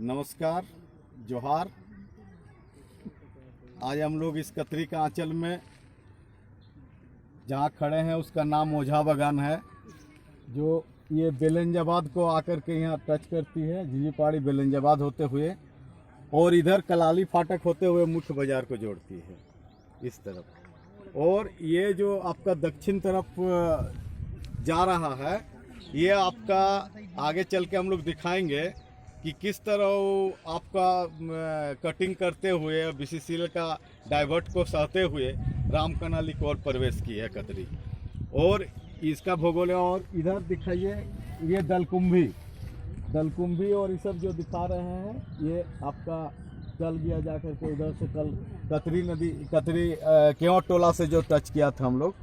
नमस्कार, जोहार। आज हम लोग इस कतरी का आंचल में जहाँ खड़े हैं उसका नाम ओझा बागान है, जो ये बेलंजाबाद को आकर के यहाँ टच करती है, झिझिपाड़ी बेलंजाबाद होते हुए, और इधर कलाली फाटक होते हुए मुख्य बाजार को जोड़ती है इस तरफ। और ये जो आपका दक्षिण तरफ जा रहा है, ये आपका आगे चल के हम लोग दिखाएंगे कि किस तरह वो आपका कटिंग करते हुए बीसीसीएल का डाइवर्ट को सहते हुए रामकनाली को और प्रवेश की है कतरी। और इसका भूगोल है। और इधर दिखाइए, ये दलकुंभी और ये सब जो दिखा रहे हैं, ये आपका चल गया जा करके उधर से कल कतरी नदी, कतरी केवट टोला से जो टच किया था हम लोग।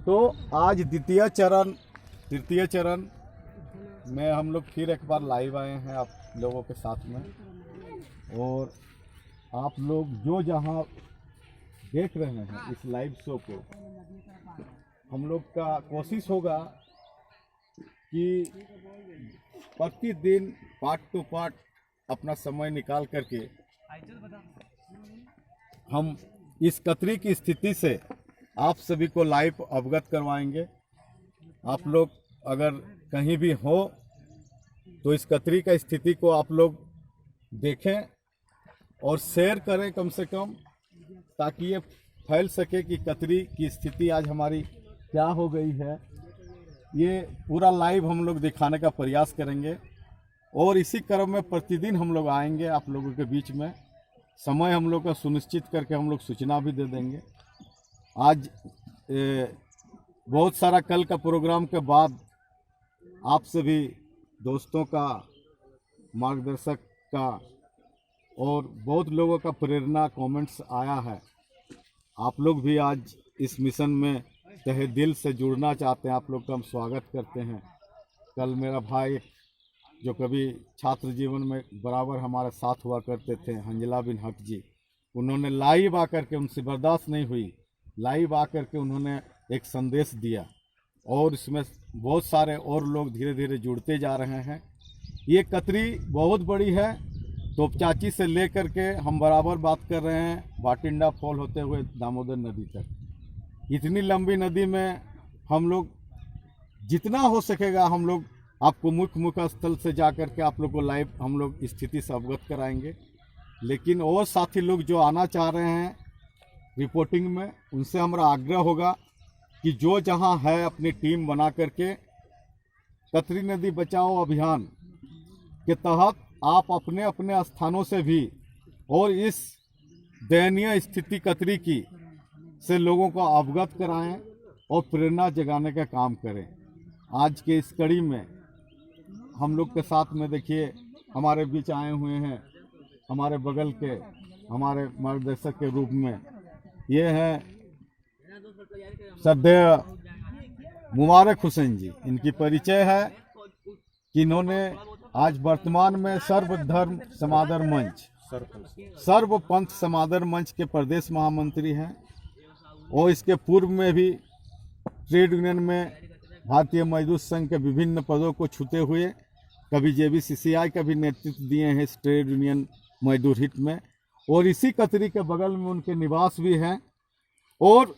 तो आज तृतीय चरण में हम लोग फिर एक बार लाइव आए हैं आप लोगों के साथ में। और आप लोग जो जहां देख रहे हैं इस लाइव शो को, हम लोग का कोशिश होगा कि प्रतिदिन पार्ट टू पार्ट अपना समय निकाल करके हम इस कतरी की स्थिति से आप सभी को लाइव अवगत करवाएंगे। आप लोग अगर कहीं भी हो तो इस कतरी का स्थिति को आप लोग देखें और शेयर करें कम से कम, ताकि ये फैल सके कि कतरी की स्थिति आज हमारी क्या हो गई है। ये पूरा लाइव हम लोग दिखाने का प्रयास करेंगे और इसी क्रम में प्रतिदिन हम लोग आएंगे आप लोगों के बीच में। समय हम लोग का सुनिश्चित करके हम लोग सूचना भी दे देंगे। आज बहुत सारा कल का प्रोग्राम के बाद आप सभी दोस्तों का, मार्गदर्शक का और बहुत लोगों का प्रेरणा कमेंट्स आया है। आप लोग भी आज इस मिशन में तहे दिल से जुड़ना चाहते हैं, आप लोग का हम स्वागत करते हैं। कल मेरा भाई जो कभी छात्र जीवन में बराबर हमारे साथ हुआ करते थे, हंजला बिन हक जी, उन्होंने लाइव आकर के, उनसे बर्दाश्त नहीं हुई, लाइव आकर के उन्होंने एक संदेश दिया और इसमें बहुत सारे और लोग धीरे धीरे जुड़ते जा रहे हैं। ये कतरी बहुत बड़ी है, तोपचाची से लेकर के हम बराबर बात कर रहे हैं भाटिंडा फॉल होते हुए दामोदर नदी तक। इतनी लंबी नदी में हम लोग जितना हो सकेगा हम लोग आपको मुख्य स्थल से जा कर के आप लोग को लाइव हम लोग स्थिति से अवगत कराएंगे। लेकिन और साथी लोग जो आना चाह रहे हैं रिपोर्टिंग में, उनसे हमारा आग्रह होगा कि जो जहां है अपनी टीम बना करके कतरी नदी बचाओ अभियान के तहत आप अपने अपने स्थानों से भी और इस दयनीय स्थिति कतरी की से लोगों को अवगत कराएं और प्रेरणा जगाने का काम करें। आज के इस कड़ी में हम लोग के साथ में देखिए हमारे बीच आए हुए हैं हमारे बगल के हमारे मार्गदर्शक के रूप में, ये हैं श्रद्धेय मुबारक हुसैन जी। इनकी परिचय है कि इन्होंने आज वर्तमान में सर्वधर्म समादर मंच, सर्व पंथ समादर मंच के प्रदेश महामंत्री हैं और इसके पूर्व में भी ट्रेड यूनियन में भारतीय मजदूर संघ के विभिन्न पदों को छूते हुए कभी जेबीसीसीआई का भी नेतृत्व दिए हैं इस ट्रेड यूनियन मजदूर हित में। और इसी कतरी के बगल में उनके निवास भी हैं। और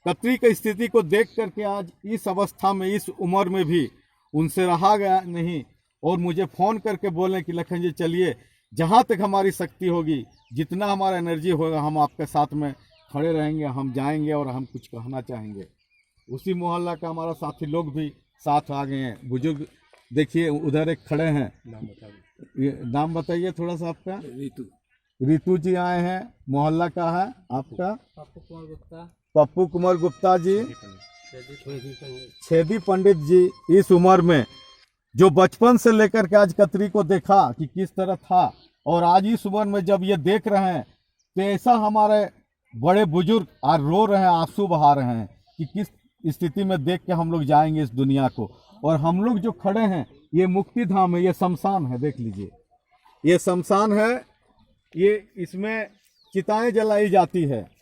कतरी की स्थिति को देख करके आज इस अवस्था में, इस उम्र में भी उनसे रहा गया नहीं और मुझे फ़ोन करके बोलें कि लखन जी चलिए, जहाँ तक हमारी शक्ति होगी, जितना हमारा एनर्जी होगा, हम आपके साथ में खड़े रहेंगे, हम जाएंगे और हम कुछ कहना चाहेंगे। उसी मोहल्ला का हमारा साथी लोग भी साथ आ गए हैं। बुजुर्ग देखिए उधर एक खड़े हैं, नाम बताइए थोड़ा सा आपका। रितु जी आए हैं, मोहल्ला का है आपका? पप्पू कुमार गुप्ता जी, छेदी पंडित जी। इस उम्र में जो बचपन से लेकर के आज कतरी को देखा कि किस तरह था, और आज इस उम्र में जब ये देख रहे हैं तो ऐसा हमारे बड़े बुजुर्ग आज रो रहे हैं, आंसू बहा रहे हैं कि किस स्थिति में देख के हम लोग जाएंगे इस दुनिया को। और हम लोग जो खड़े हैं ये मुक्ति धाम है, ये शमशान है, देख लीजिए ये शमशान है। ये इसमें चिताएं जलाई जाती है।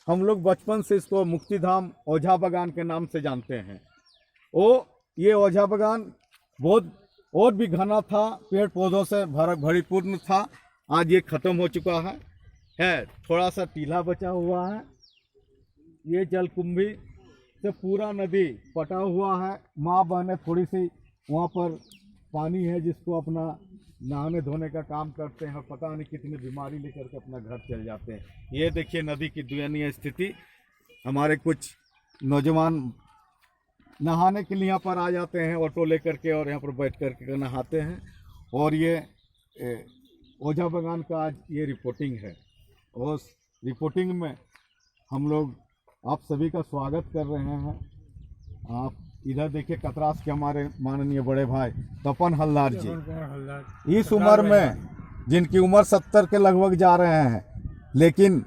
हम लोग बचपन से इसको मुक्ति धाम ओझा बागान के नाम से जानते हैं। ये ओझा बागान बहुत और भी घना था, पेड़ पौधों से भरीपूर्ण था। आज ये खत्म हो चुका है थोड़ा सा टीला बचा हुआ है। ये जलकुंभी से पूरा नदी पटा हुआ है। माँ बहनें थोड़ी सी वहाँ पर पानी है जिसको अपना नहाने धोने का काम करते हैं और पता नहीं कितनी बीमारी लेकर के अपना घर चल जाते हैं। ये देखिए नदी की दयनीय स्थिति। हमारे कुछ नौजवान नहाने के लिए यहाँ पर आ जाते हैं ऑटो लेकर के और यहाँ पर बैठ कर के नहाते हैं। और ये ओझा बागान का आज ये रिपोर्टिंग है। और रिपोर्टिंग में हम लोग आप सभी का स्वागत कर रहे हैं। आप इधर देखिए कतरास के हमारे माननीय बड़े भाई तपन हल्दार जी, इस उम्र में जिनकी उम्र 70 के लगभग जा रहे हैं, लेकिन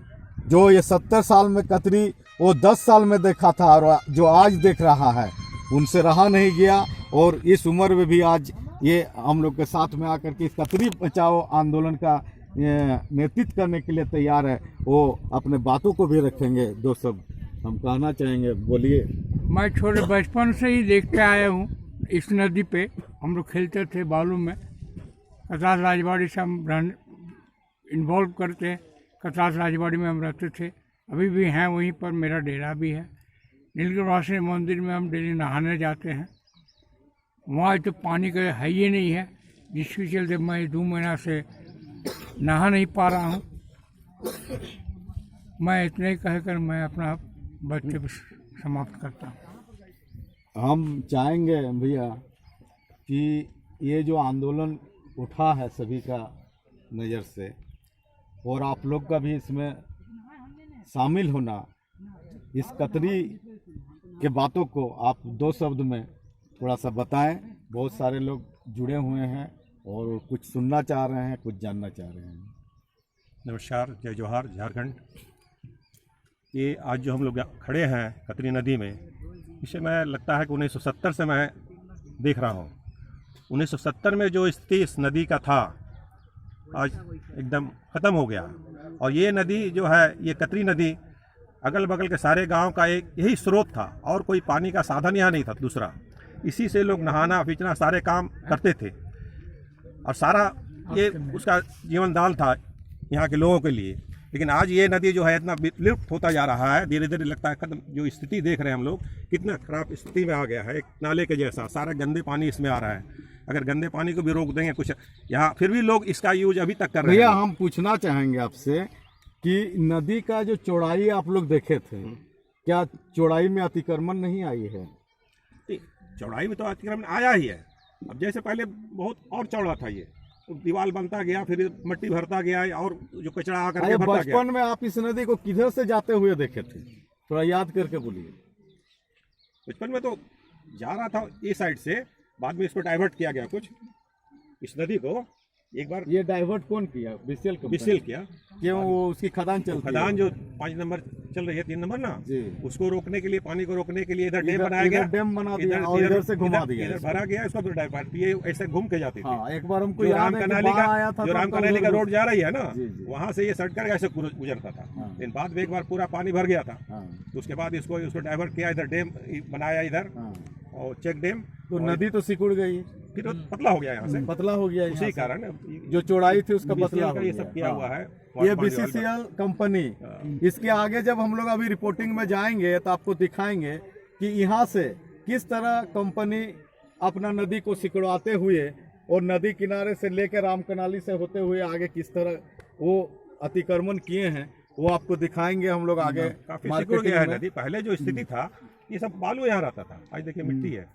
जो ये 70 साल में कतरी वो 10 साल में देखा था और जो आज देख रहा है उनसे रहा नहीं गया। और इस उम्र में भी आज ये हम लोग के साथ में आकर के इस कतरी बचाओ आंदोलन का नेतृत्व करने के लिए तैयार है। वो अपने बातों को भी रखेंगे। दो शब्द हम कहना चाहेंगे, बोलिए। मैं छोटे बचपन से ही देखते आया हूँ। इस नदी पे हम लोग खेलते थे बालू में। कतरास राजवाड़ी से हम इन्वॉल्व करते हैं। कतरास राजवाड़ी में हम रहते थे, अभी भी हैं वहीं पर। मेरा डेरा भी है। नीलगिरी मंदिर में हम डेली नहाने जाते हैं। वहाँ तो पानी का है ही नहीं है, जिसके चलते मैं 2 महीना से नहा नहीं पा रहा हूँ। मैं इतने ही कहकर मैं अपना वक्तव्य समाप्त करता हूँ। हम चाहेंगे भैया कि ये जो आंदोलन उठा है सभी का नज़र से, और आप लोग का भी इसमें शामिल होना, इस कतरी के बातों को आप 2 शब्द में थोड़ा सा बताएं। बहुत सारे लोग जुड़े हुए हैं और कुछ सुनना चाह रहे हैं, कुछ जानना चाह रहे हैं। नमस्कार, जय जोहार, झारखंड। ये आज जो हम लोग खड़े हैं कतरी नदी में, इसे मैं लगता है कि 1970 से मैं देख रहा हूँ। 1970 में जो स्थिति इस नदी का था आज एकदम ख़त्म हो गया। और ये नदी जो है, ये कतरी नदी अगल बगल के सारे गांव का एक यही स्रोत था और कोई पानी का साधन यहाँ नहीं था दूसरा। इसी से लोग नहाना पीछना सारे काम करते थे और सारा ये उसका जीवन दान था यहाँ के लोगों के लिए। लेकिन आज ये नदी जो है इतना विलुप्त होता जा रहा है, धीरे धीरे लगता है खत्म। जो स्थिति देख रहे हैं हम लोग, कितना खराब स्थिति में आ गया है। एक नाले के जैसा सारा गंदे पानी इसमें आ रहा है। अगर गंदे पानी को भी रोक देंगे कुछ यहाँ, फिर भी लोग इसका यूज अभी तक कर रहे हैं। भैया हम पूछना चाहेंगे आपसे कि नदी का जो चौड़ाई आप लोग देखे थे, क्या चौड़ाई में अतिक्रमण नहीं आई है? चौड़ाई में तो अतिक्रमण आया ही है। अब जैसे पहले बहुत और चौड़ा था, ये दीवार बनता गया, फिर मट्टी भरता गया और जो कचरा आकर के भरता गया। बचपन में आप इस नदी को किधर से जाते हुए देखे थे, थोड़ा याद करके बोलिए। बचपन में तो जा रहा था ये साइड से, बाद में इसको डाइवर्ट किया गया कुछ इस नदी को। एक बार ये डाइवर्ट कौन किया? बीसीएल किया। क्यों? वो उसकी खदान चलती है। खदान जो 5 नंबर चल रही है, 3 नंबर ना, उसको रोकने के लिए, पानी को रोकने के लिए इधर डैम बनाया गया। डैम बना दिया और इधर से घुमा दिया, इधर भरा गया, इसको फिर डाइवर्ट, ये ऐसे घूम के जाती थी। एक बार हमको याद है कि बाढ़ आया था, जो राम कनाली का रोड जा रही है ना, वहाँ से ये सड़क कर ऐसे गुजरता था। लेकिन बाद में एक बार पूरा पानी भर गया था, तो उसके बाद इसको डाइवर्ट किया, इधर डैम बनाया इधर और चेक डैम। तो नदी तो सिकुड़ गई, फिर पतला हो गया, यहाँ से पतला हो गया। उसी कारण जो चौड़ाई थी उसका पतला हो गया। ये सब किया हुआ है ये बीसीसीएल कंपनी। इसके आगे जब हम लोग अभी रिपोर्टिंग में जाएंगे तो आपको दिखाएंगे कि यहाँ से किस तरह कंपनी अपना नदी को सिकुड़वाते हुए और नदी किनारे से लेकर राम कनाली से होते हुए आगे किस तरह वो अतिक्रमण किए हैं, वो आपको दिखाएंगे हम लोग आगे। काफी सिकुड़ गया है नदी। पहले जो स्थिति था, ये सब बालू यहाँ रहता था, आज देखिए मिट्टी है।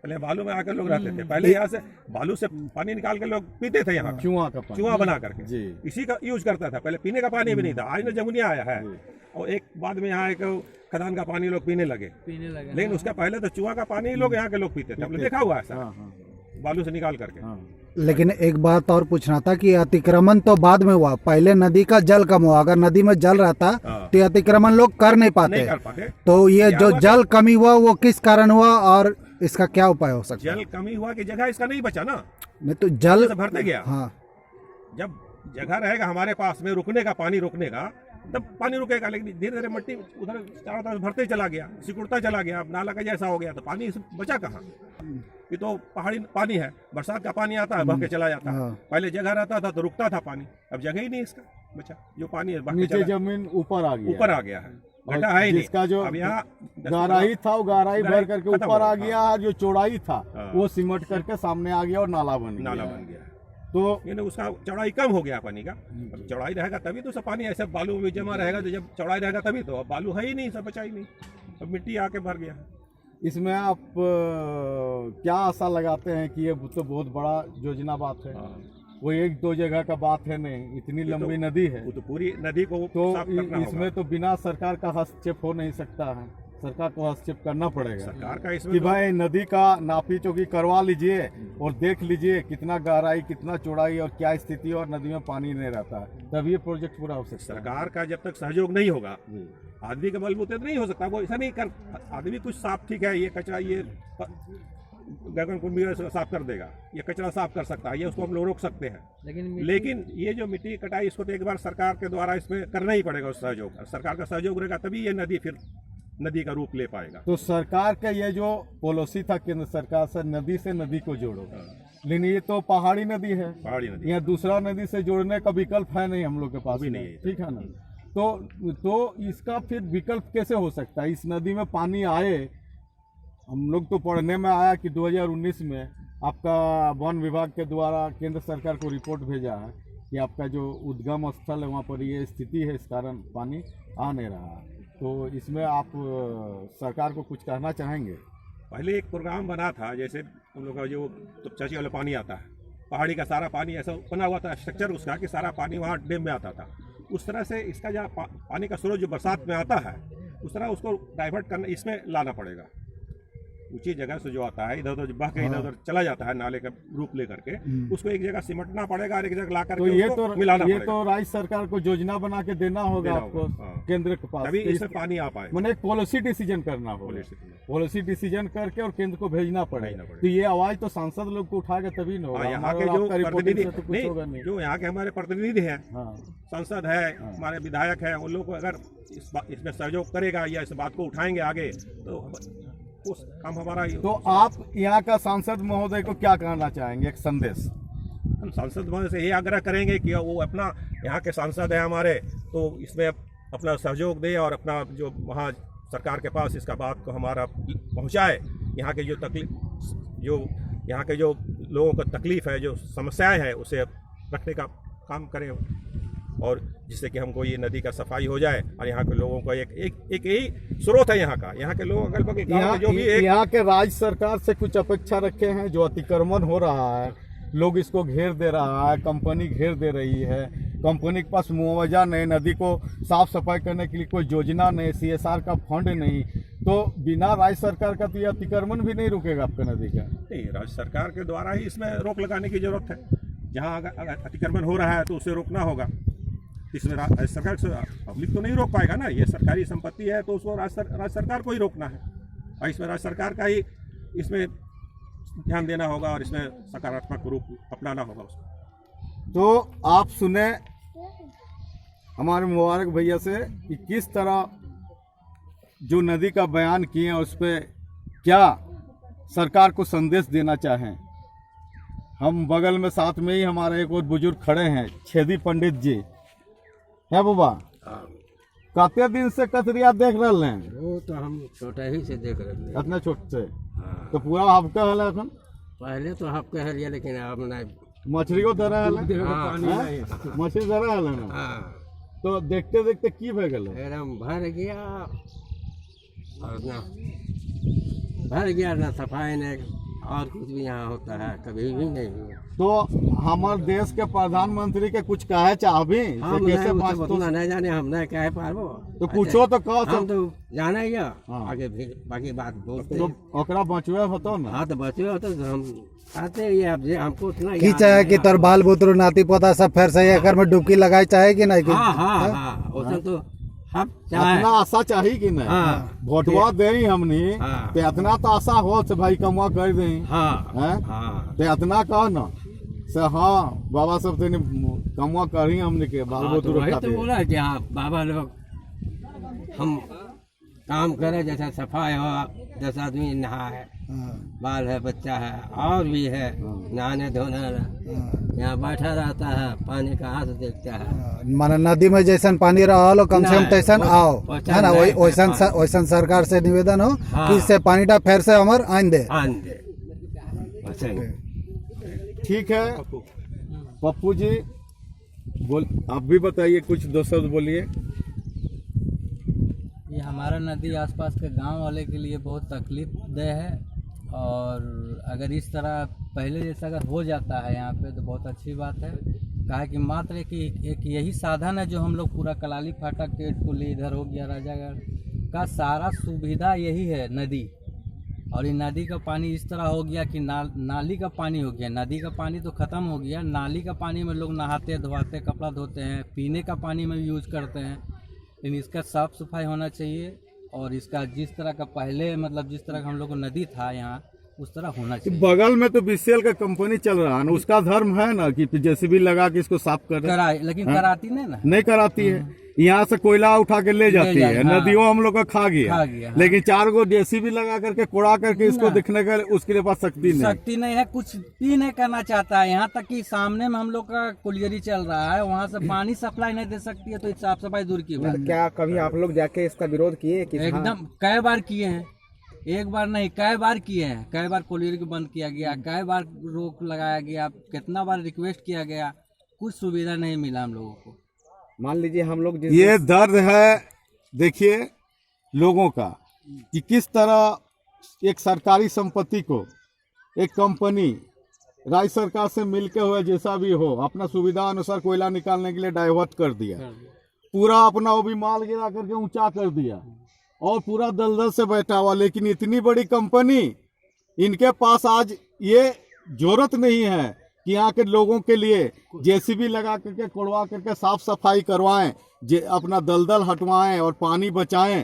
पहले बालू में आकर लोग रहते थे। पहले यहाँ से बालू से पानी निकाल के लोग पीते थे, यहाँ चूहा बना करके इसी का यूज करता था। पहले पीने का पानी भी नहीं था, आज ना जमुनिया आया है। और एक बाद में यहाँ एक खदान का पानी लोग पीने लगे। लेकिन उसका पहले तो चूहा का पानी लोग यहाँ के लोग पीते थे, हमने देखा हुआ है बालू से निकाल करके। लेकिन एक बात और पूछना था कि अतिक्रमण तो बाद में हुआ, पहले नदी का जल कम हुआ। अगर नदी में जल रहता तो अतिक्रमण लोग कर नहीं पाते। तो ये जो जल कमी हुआ वो किस कारण हुआ और इसका क्या उपाय हो सकता है? जल कमी हुआ कि जगह इसका नहीं बचा ना, नहीं तो जल भरते गया। हाँ, जब जगह रहेगा हमारे पास में रुकने का, पानी रुकने का, तब पानी रुकेगा। लेकिन धीरे धीरे मिट्टी उधर चारों तरफ भरते चला गया, सिकुड़ता चला गया, अब नाला का जैसा हो गया, तो पानी बचा कहाँ? ये तो पहाड़ी पानी है, बरसात का पानी आता है बह के चला जाता है। पहले जगह रहता था तो रुकता था पानी, अब जगह ही नहीं इसका बचा, जो पानी है बह के नीचे जमीन ऊपर आ गया है, गड्ढा है ही नहीं। जिसका जो अब यहाँ गहराई था वो गहराई भर करके ऊपर आ गया है, जो चौड़ाई था वो सिमट करके सामने आ गया और नाला बन गया। तो यानी उसका चौड़ाई कम हो गया पानी का। अब चौड़ाई रहेगा तभी तो सब पानी ऐसे बालू में जमा रहेगा, तो जब चौड़ाई रहेगा तभी तो। अब बालू है ही नहीं, सब बचा ही नहीं, अब मिट्टी आके भर गया। इसमें आप क्या आशा लगाते हैं कि ये तो बहुत बड़ा योजना बात है, वो एक दो जगह का बात है नहीं, इतनी लंबी नदी है, वो तो पूरी नदी को तो साफ करना इसमें होगा। तो बिना सरकार का हस्तक्षेप हो नहीं सकता है, सरकार को हस्तक्षेप करना पड़ेगा। सरकार का इसमें कि तो- भाई नदी का नापी चौकी करवा लीजिए और देख लीजिए कितना गहराई कितना चौड़ाई और क्या स्थिति है, और नदी में पानी नहीं रहता है, तब ये प्रोजेक्ट पूरा हो सकता है। सरकार का जब तक सहयोग नहीं होगा, आदमी के बलबूते तो नहीं हो सकता। वो ऐसा नहीं कर, आदमी कुछ साफ, ठीक है, ये कचरा ये गगन कुंड भी साफ कर देगा, ये कचरा साफ कर सकता है, ये उसको हम लोग रोक सकते हैं। लेकिन ये जो मिट्टी कटाई, इसको तो एक बार सरकार के द्वारा इसमें करना ही पड़ेगा, उस सहयोग। सरकार का सहयोग रहेगा तभी ये नदी फिर नदी का रूप ले पाएगा। तो सरकार का ये जो पॉलिसी था केंद्र सरकार से नदी को जोड़ो, लेकिन ये तो पहाड़ी नदी है, पहाड़ी नदी यहाँ दूसरा नदी से जोड़ने का विकल्प है नहीं हम लोग के पास भी में, नहीं है। ठीक है ना। तो इसका फिर विकल्प कैसे हो सकता है? इस नदी में पानी आए, हम लोग तो पढ़ने में आया कि 2019 में आपका वन विभाग के द्वारा केंद्र सरकार को रिपोर्ट भेजा है कि आपका जो उद्गम स्थल है वहाँ पर ये स्थिति है, इस कारण पानी आ नहीं रहा है। तो इसमें आप सरकार को कुछ कहना चाहेंगे? पहले एक प्रोग्राम बना था, जैसे हम लोग का जो चाची वाला पानी आता है, पहाड़ी का सारा पानी ऐसा बना हुआ था स्ट्रक्चर उसका कि सारा पानी वहाँ डैम में आता था। उस तरह से इसका जो पानी का स्रोत जो बरसात में आता है, उस तरह उसको डाइवर्ट करना, इसमें लाना पड़ेगा। ऊंची जगह से जो आता है इधर उधर बह के इधर उधर चला जाता है नाले का रूप लेकर के, उसको एक जगह सिमटना पड़ेगा और एक जगह ला तो ये उसको मिलाना ये पड़ेगा। तो राज्य सरकार को योजना बना के देना होगा आपको, केंद्र के पास, तभी इसमें पानी आ पाएगा। मैंने एक पॉलिसी डिसीजन करना होगा, पॉलिसी डिसीजन करके और केंद्र को भेजना पड़ेगा। तो ये आवाज तो सांसद लोग को उठाएगा तभी न होगा। यहाँ के जो प्रतिनिधि तो कुछ होगा नहीं। जो यहाँ के हमारे प्रतिनिधि हैं, हाँ, सांसद है, हमारे विधायक है, उन लोग को अगर इसमें सहयोग करेगा या इस बात को उठाएंगे आगे, तो उस काम हमारा। तो आप यहाँ का सांसद महोदय को क्या कहना चाहेंगे, एक संदेश? हम सांसद महोदय से ये आग्रह करेंगे कि वो अपना, यहाँ के सांसद है हमारे, तो इसमें अपना सहयोग दे और अपना जो वहाँ सरकार के पास इसका बात को हमारा पहुँचाए। यहाँ के जो तकलीफ, जो यहाँ के जो लोगों को तकलीफ है, जो समस्याएं हैं, उसे रखने का काम करें, और जिससे कि हमको ये नदी का सफाई हो जाए और यहाँ के लोगों का एक यही स्रोत है यहाँ का। यहाँ के लोग अगल बगल गाँव में जो भी यहाँ के राज्य सरकार से कुछ अपेक्षा रखे हैं? जो अतिक्रमण हो रहा है, लोग इसको घेर दे रहा है, कंपनी घेर दे रही है, कंपनी के पास मुआवजा नहीं, नदी को साफ सफाई करने के लिए कोई योजना नहीं, CSR का फंड नहीं, तो बिना राज्य सरकार का तो ये अतिक्रमण भी नहीं रुकेगा आपका नदी का। नहीं, राज्य सरकार के द्वारा ही इसमें रोक लगाने की जरूरत है। जहाँ अगर अतिक्रमण हो रहा है तो उसे रोकना होगा। इसमें राज्य सरकार से पब्लिक तो नहीं रोक पाएगा ना, ये सरकारी संपत्ति है, तो उसको राज्य सरकार को ही रोकना है, और इसमें राज्य सरकार का ही इसमें ध्यान देना होगा और इसमें सकारात्मक रूप अपनाना होगा उसको। तो आप सुने हमारे मुबारक भैया से कि किस तरह जो नदी का बयान किए हैं, उस पर क्या सरकार को संदेश देना चाहें। हम बगल में साथ में ही हमारे एक और बुजुर्ग खड़े हैं, छेदी पंडित जी है बाबा, कते दिन से कतरिया देख रहे हैं? वो तो हम छोटा ही से देख रहे थे। इतना छोट से तो पूरा आपका हाल है एखन? पहले तो आप कह लिया, लेकिन अब नहीं। मछलियों दे रहा है, हाँ, मछली दे रहा है ना, हाँ, तो देखते देखते की भे गेल? एकदम भर गया, और ना भर गया, ना सफाई नहीं, और कुछ भी यहाँ होता है कभी भी नहीं हुआ। तो हमारे देश के प्रधानमंत्री के कुछ कहे चाहबी हम कैसे नहीं, बात उतना नहीं जाने, हम नहीं कह पाबो, तो पूछो तो कहो हम तो जाना ही है, हाँ। आगे फिर बाकी बात बोलते तो हैं। ओकरा बचवे होतो ना। हाँ, तो बचे हो तो हम आते ही, अब जे हमको उतना की याद चाहे नहीं कि है। तोर बाल बुतरू नाती पोता सब फिर से एकर में डुबकी लगाई चाहे कि नहीं? हाँ हाँ हाँ, उसमें तो हम चाहे। इतना आशा चाहिए कि नहीं? हाँ। वोटवा दे हमनी, हाँ। तो इतना तो आशा हो से भाई कमुआ कर दे, हाँ हैं? हाँ, तो इतना कहो ना से हाँ बाबा सब तेने कमवा कर ही हमने के बाल हाँ, तो बुतरू वही तो खातिर। बोला कि हाँ बाबा लोग हम काम करें, जैसा सफाई हो, 10 आदमी नहाए, बाल है, बच्चा है, और भी है नहाने धोने यहाँ बैठा रहता है, पानी कहाँ से देखता है। माने नदी में जैसन पानी रहा लो कम से कम नहीं, तैसन आओ, वैसन है ना। नहीं, वैसन सरकार से निवेदन हो हाँ। कि इससे पानी टा फिर से हमार आन दे। आन दे वैसे ही। ठीक है पप्पू जी, बोल आप भी बताइए, कुछ दो शब्द बोलिए। ये हमारा नदी आसपास के गांव वाले के लिए बहुत तकलीफ दह है, और अगर इस तरह पहले जैसा अगर हो जाता है यहाँ पे तो बहुत अच्छी बात है। कहा कि मात्र एक यही साधन है जो हम लोग पूरा कलाली फाटक के टोली इधर हो गया राजागढ़ का सारा सुविधा यही है नदी। और ये नदी का पानी इस तरह हो गया कि नाली का पानी हो गया। नदी का पानी तो ख़त्म हो गया, नाली का पानी में लोग नहाते धोते कपड़ा धोते हैं, पीने का पानी में यूज करते हैं। लेकिन इसका साफ़ सफाई होना चाहिए, और इसका जिस तरह का पहले मतलब जिस तरह का हम लोग को नदी था यहाँ उस तरह होना चाहिए। बगल में तो बीसीएल का कंपनी चल रहा है ना, उसका धर्म है ना कि जेसीबी लगा के इसको साफ कर कराए, लेकिन कराती नहीं ना। नहीं कराती है। यहाँ से कोयला उठा के ले जाती है, हाँ। नदियों हम लोग का खा गया, हाँ। लेकिन 4 गो जेसीबी लगा करके कोड़ा करके इसको दिखने का उसके पास शक्ति नहीं है, कुछ भी नहीं करना चाहता है। यहाँ तक कि सामने में हम लोग का कुलियरी चल रहा है, वहाँ से पानी सप्लाई नहीं दे सकती है, तो साफ सफाई दूर की बात। क्या कभी आप लोग जाके इसका विरोध किए कि एकदम कई बार किए हैं, एक बार नहीं कई बार किए हैं। कई बार कुलियरी को बंद किया गया, कई बार रोक लगाया गया, कितना बार रिक्वेस्ट किया गया, कुछ सुविधा नहीं मिला हम लोगों को। मान लीजिए हम लोग ये दर्द है देखिए लोगों का कि किस तरह एक सरकारी संपत्ति को एक कंपनी राज्य सरकार से मिलके हुआ जैसा भी हो अपना सुविधा अनुसार कोयला निकालने के लिए डाइवर्ट कर दिया, पूरा अपना वो भी माल गिरा करके ऊंचा कर दिया और पूरा दलदल से बैठा हुआ। लेकिन इतनी बड़ी कंपनी, इनके पास आज ये जरूरत नहीं है कि यहाँ के लोगों के लिए जेसीबी लगा करके कोड़वा करके साफ सफाई करवाएं, अपना दलदल हटवाएं और पानी बचाएं।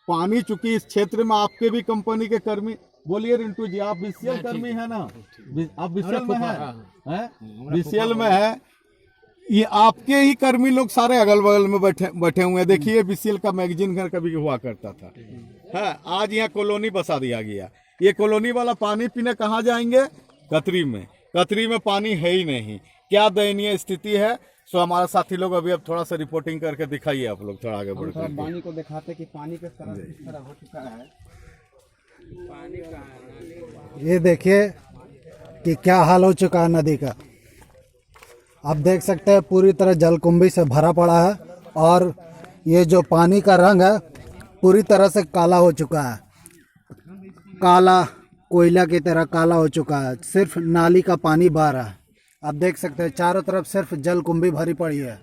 पानी चूंकि इस क्षेत्र में आपके भी कंपनी के कर्मी, बोलिए रिंटू जी, आप बीसीएल कर्मी है ना, आप बीसीएल में हैं? बीसीएल में है, ये आपके ही कर्मी लोग सारे अगल बगल में बैठे हुए हैं। देखिए बीसीएल का मैगजीन घर कभी हुआ करता था, है आज यहाँ कॉलोनी बसा दिया गया। ये कॉलोनी वाला पानी पीने कहाँ जाएंगे? कतरी में। कतरी में पानी है ही नहीं। क्या दयनीय स्थिति है। सो हमारा साथी लोग अभी अब थोड़ा सा रिपोर्टिंग करके दिखाइए, आप लोग थोड़ा आगे बढ़ कर पानी को दिखाते कि पानी किस तरह हो चुका है। ये देखिए कि क्या हाल हो चुका है नदी का। आप देख सकते हैं पूरी तरह जलकुंभी से भरा पड़ा है, और ये जो पानी का रंग है पूरी तरह से काला हो चुका है, काला कोयला की तरह काला हो चुका है। सिर्फ नाली का पानी बह रहा है। आप देख सकते हैं चारों तरफ सिर्फ जलकुंभी भरी पड़ी है,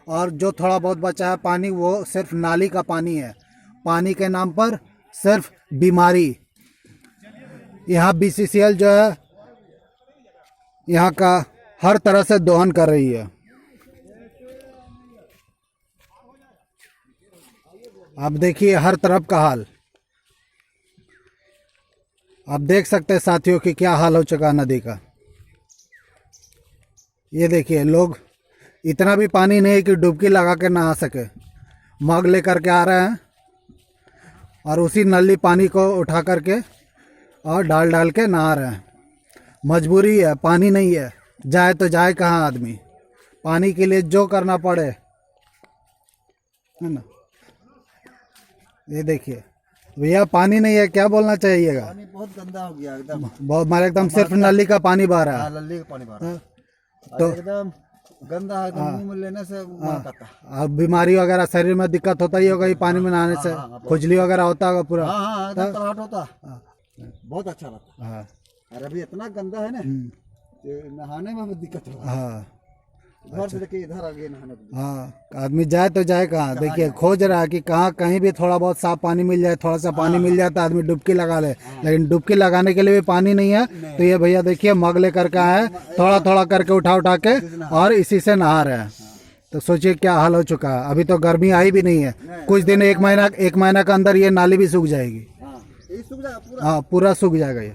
और जो थोड़ा बहुत बचा है पानी वो सिर्फ नाली का पानी है। पानी के नाम पर सिर्फ बीमारी। यहाँ बीसीसीएल जो है यहाँ का हर तरह से दोहन कर रही है। आप देखिए हर तरफ का हाल, आप देख सकते हैं साथियों कि क्या हाल हो चुका है नदी का। ये देखिए लोग, इतना भी पानी नहीं है कि डुबकी लगा के नहा सके। मग लेकर के आ रहे हैं और उसी नली पानी को उठा करके और डाल के नहा रहे हैं। मजबूरी है, पानी नहीं है, जाए तो जाए कहाँ आदमी। पानी के लिए जो करना पड़े, है ना। ये देखिए भैया, पानी नहीं है, क्या बोलना चाहिएगा? पानी बहुत गंदा हो गया एकदम, बहुत हमारे एकदम सिर्फ नली का पानी बह रहा है। नली का पानी भरा तो एकदम गंदा है, मुंह में लेने से मन करता है। अब बीमारी वगैरह शरीर में दिक्कत होता ही होगा, ये पानी में नहाने से खुजली वगैरह होता होगा पूरा। हाँ एकदम तड़ाहट होता, बहुत अच्छा लगता। हाँ और अभी इतना गंदा है ना कि नहाने में भी दिक्कत हो। हाँ इधर से देखिए, इधर आ गए नहाने को। हाँ, आदमी जाए तो जाए कहाँ? देखिए खोज रहा है कि कहाँ कहीं भी थोड़ा बहुत साफ पानी मिल जाए, थोड़ा सा पानी मिल जाए तो आदमी डुबकी लगा ले। लेकिन डुबकी लगाने के लिए भी पानी नहीं है। तो ये भैया देखिए मग लेकर के आए, थोड़ा थोड़ा करके उठा के और इसी से नहा रहे हैं। तो सोचिए क्या हाल हो चुका है। अभी तो गर्मी आई भी नहीं है, कुछ दिन एक महीना के अंदर ये नाली भी सूख जाएगी। ये सूख जाएगा पूरा। हाँ पूरा सूख जाएगा ये।